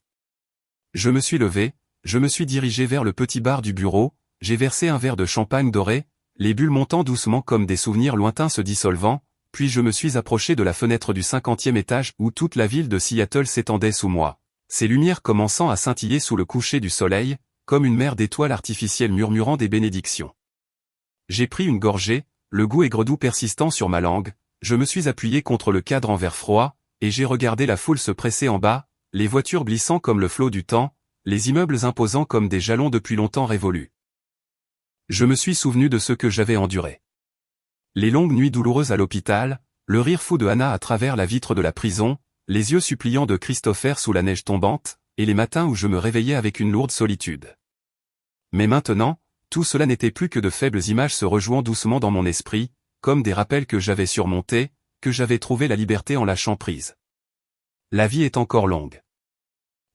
Je me suis levé, Je me suis dirigé vers le petit bar du bureau, j'ai versé un verre de champagne doré, les bulles montant doucement comme des souvenirs lointains se dissolvant, puis je me suis approché de la fenêtre du 50e étage où toute la ville de Seattle s'étendait sous moi, ses lumières commençant à scintiller sous le coucher du soleil, comme une mer d'étoiles artificielles murmurant des bénédictions. J'ai pris une gorgée, le goût aigre-doux persistant sur ma langue, je me suis appuyé contre le cadre en verre froid, et j'ai regardé la foule se presser en bas, les voitures glissant comme le flot du temps, les immeubles imposants comme des jalons depuis longtemps révolus. Je me suis souvenu de ce que j'avais enduré. Les longues nuits douloureuses à l'hôpital, le rire fou de Hannah à travers la vitre de la prison, les yeux suppliants de Christopher sous la neige tombante, et les matins où je me réveillais avec une lourde solitude. Mais maintenant, tout cela n'était plus que de faibles images se rejouant doucement dans mon esprit, comme des rappels que j'avais surmontés, que j'avais trouvé la liberté en lâchant prise. La vie est encore longue.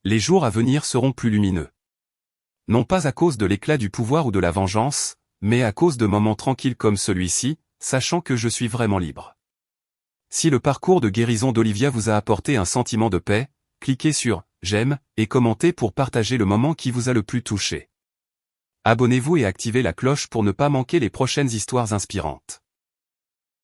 Les jours à venir seront plus lumineux. Non pas à cause de l'éclat du pouvoir ou de la vengeance, mais à cause de moments tranquilles comme celui-ci, sachant que je suis vraiment libre. Si le parcours de guérison d'Olivia vous a apporté un sentiment de paix, cliquez sur « J'aime » et commentez pour partager le moment qui vous a le plus touché. Abonnez-vous et activez la cloche pour ne pas manquer les prochaines histoires inspirantes.